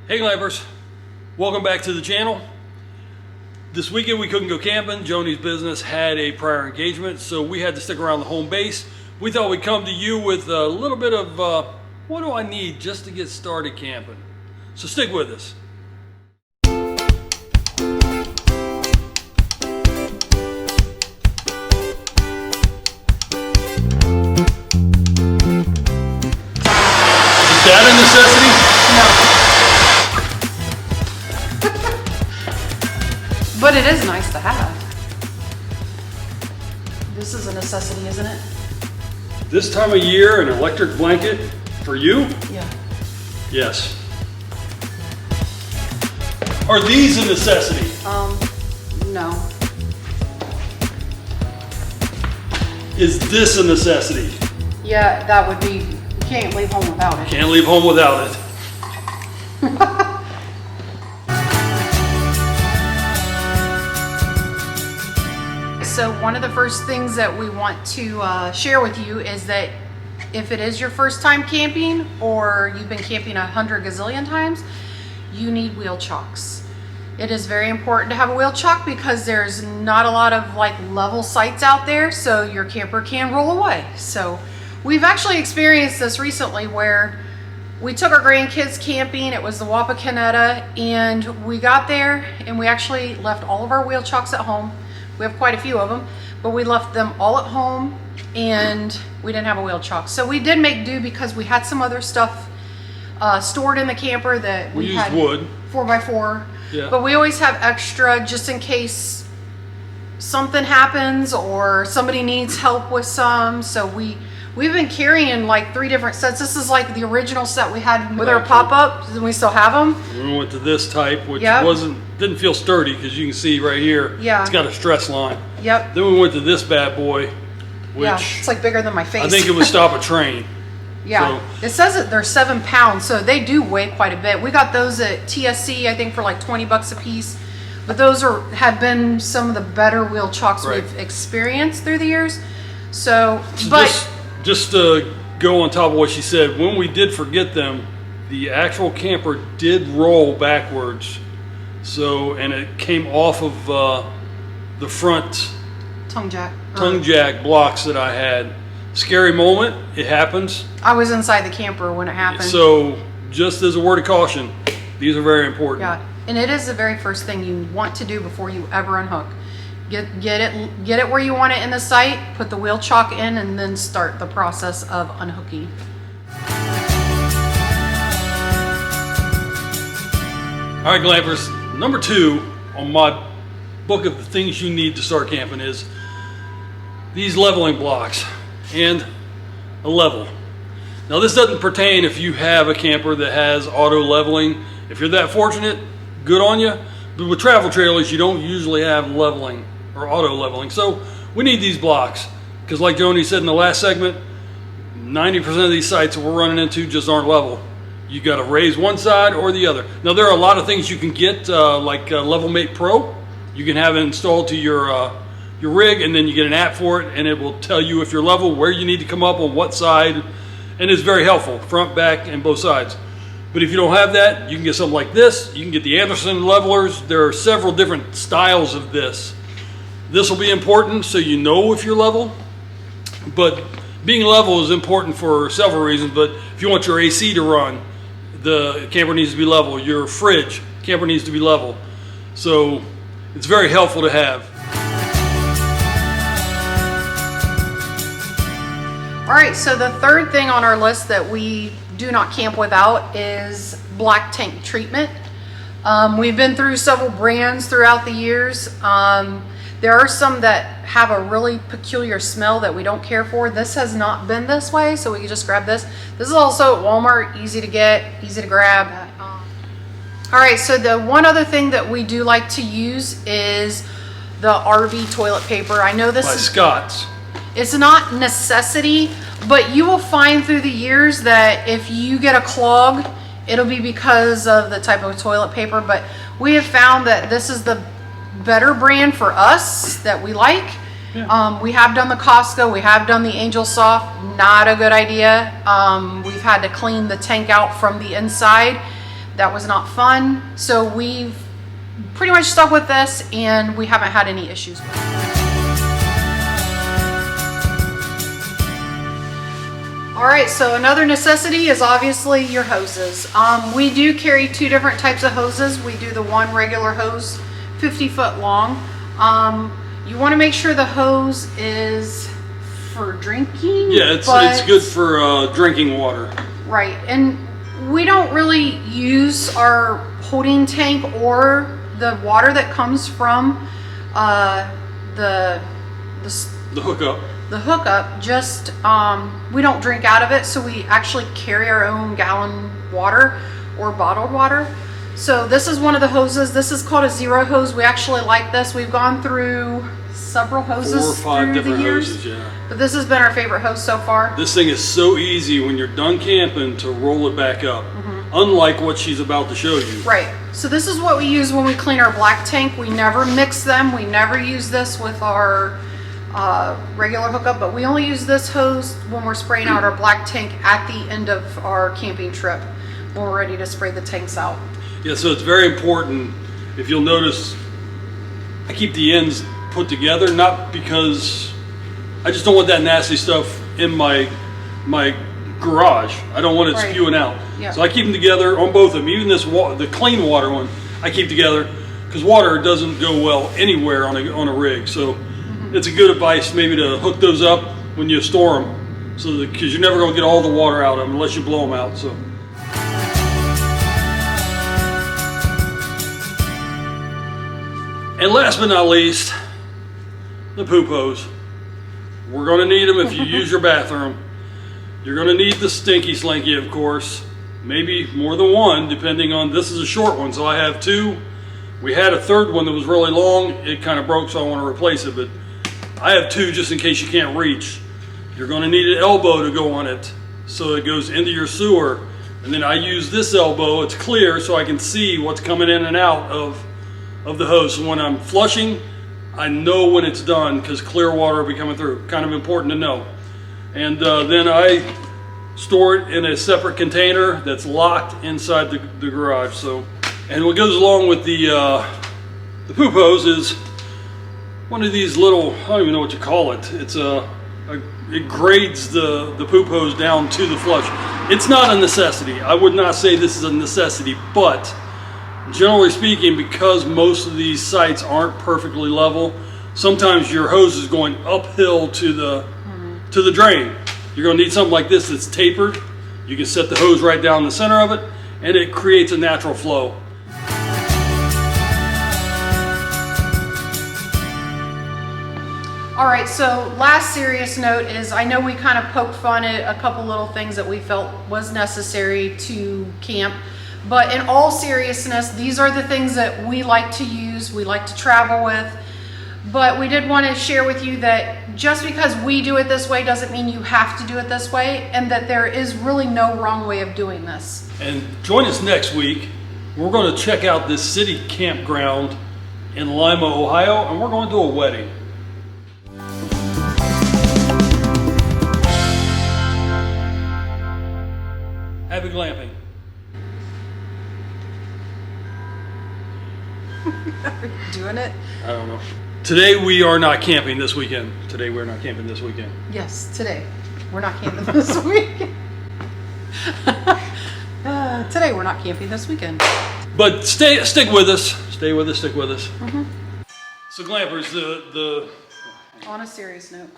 Hey Glampers, welcome back to the channel. This weekend we couldn't go camping. Joni's business had a prior engagement, so we had to stick around the home base. We thought we'd come to you with a little bit of what do I need just to get started camping. So stick with us. Is that a necessity? No. But it is nice to have. This is a necessity, isn't it? This time of year, an electric blanket for you? Yeah. Yes. Are these a necessity? No. Is this a necessity? Yeah, that would be, you can't leave home without it. Can't leave home without it. So one of the first things that we want to share with you is that if it is your first time camping or you've been camping 100 gazillion times, you need wheel chocks. It is very important to have a wheel chock because there's not a lot of like level sites out there, so your camper can roll away. So we've actually experienced this recently where we took our grandkids camping. It was the Wapakoneta, and we got there and we actually left all of our wheel chocks at home. We have quite a few of them, but we left them all at home and we didn't have a wheel chock. So we did make do because we had some other stuff stored in the camper that We used had wood. 4x4. Yeah. But we always have extra just in case something happens or somebody needs help with some. So we've been carrying like 3 different sets. This is like the original set we had with our pop-up, and we still have them. We went to this type, which Yep. didn't feel sturdy because you can see right here, Yeah. it's got a stress line. Yep. Then we went to this bad boy, which Yeah, it's like bigger than my face. I think it would stop a train. Yeah, it says that they're 7 pounds, so they do weigh quite a bit. We got those at TSC, I think, for like 20 bucks a piece. But those have been some of the better wheel chocks Right. we've experienced through the years. So but just to go on top of what she said, when we did forget them, the actual camper did roll backwards. So, and it came off of the front tongue jack blocks that I had. Scary moment, it happens. I was inside the camper when it happened. So just as a word of caution, these are very important. Yeah, and it is the very first thing you want to do before you ever unhook. Get it where you want it in the site, put the wheel chock in, and then start the process of unhooking. All right, Glampers, number 2 on my book of the things you need to start camping is these leveling blocks and a level. Now this doesn't pertain if you have a camper that has auto leveling. If you're that fortunate, good on you. But with travel trailers, you don't usually have leveling or auto leveling. So we need these blocks because like Joni said in the last segment, 90% of these sites that we're running into just aren't level. You got to raise one side or the other. Now there are a lot of things you can get like Level Mate Pro. You can have it installed to your rig, and then you get an app for it, and it will tell you if you're level, where you need to come up on what side, and it's very helpful, front, back, and both sides. But if you don't have that, you can get something like this. You can get the Anderson levelers. There are several different styles of this. This will be important so you know if you're level, but being level is important for several reasons. But if you want your AC to run, the camper needs to be level. Your fridge, camper needs to be level. So it's very helpful to have. All right, so the third thing on our list that we do not camp without is black tank treatment. We've been through several brands throughout the years. There are some that have a really peculiar smell that we don't care for. This has not been this way, so we can just grab this. This is also at Walmart, easy to get, easy to grab. All right, so the one other thing that we do like to use is the RV toilet paper. I know this is Scott's. It's not necessity, but you will find through the years that if you get a clog, it'll be because of the type of toilet paper. But we have found that this is the better brand for us that we like. Yeah. We have done the Costco, we have done the Angel Soft, not a good idea. We've had to clean the tank out from the inside. That was not fun. So we've pretty much stuck with this and we haven't had any issues with it. All right, so another necessity is obviously your hoses. We do carry two different types of hoses. We do the one regular hose, 50 foot long. You want to make sure the hose is for drinking. Yeah, it's good for drinking water. Right, and we don't really use our holding tank or the water that comes from the hookup. The hookup, just we don't drink out of it, so we actually carry our own gallon water or bottled water. So this is one of the hoses. This is called a zero hose. We actually like this. We've gone through several hoses 4 or 5 through different the years, hoses, yeah. but this has been our favorite hose so far. This thing is so easy when you're done camping to roll it back up, unlike what she's about to show you. Right, so this is what we use when we clean our black tank. We never mix them. We never use this with our regular hookup, but we only use this hose when we're spraying out our black tank at the end of our camping trip when we're ready to spray the tanks out. Yeah, so it's very important. If you'll notice, I keep the ends put together, not because I just don't want that nasty stuff in my garage. I don't want it Right. spewing out. Yeah. So I keep them together on both of them. Even this the clean water one, I keep together because water doesn't go well anywhere on a rig. So it's a good advice maybe to hook those up when you store them, so because you're never going to get all the water out of them unless you blow them out. So. And last but not least, the poop hose. We're going to need them if you use your bathroom. You're going to need the Stinky Slinky, of course. Maybe more than one, depending on, this is a short one, so I have 2. We had a third one that was really long. It kind of broke, so I want to replace it, but I have 2 just in case you can't reach. You're going to need an elbow to go on it so it goes into your sewer. And then I use this elbow, it's clear, so I can see what's coming in and out of the hose. So when I'm flushing, I know when it's done because clear water will be coming through. Kind of important to know. And then I store it in a separate container that's locked inside the garage. So, and what goes along with the poop hose is one of these little, I don't even know what you call it. It's it grades the poop hose down to the flush. It's not a necessity. I would not say this is a necessity, but generally speaking, because most of these sites aren't perfectly level, sometimes your hose is going uphill to the drain. You're going to need something like this that's tapered. You can set the hose right down the center of it, and it creates a natural flow. All right, so last serious note is, I know we kind of poked fun at a couple little things that we felt was necessary to camp, but in all seriousness, these are the things that we like to use, we like to travel with. But we did want to share with you that just because we do it this way doesn't mean you have to do it this way, and that there is really no wrong way of doing this. And join us next week. We're going to check out this city campground in Lima, Ohio, and we're going to a wedding. Happy glamping. Are you doing it? I don't know. Today we are not camping this weekend. Today we're not camping this weekend. Yes, today. We're not camping this weekend. Today we're not camping this weekend. But stick with us. Stay with us, stick with us. So glampers, On a serious note.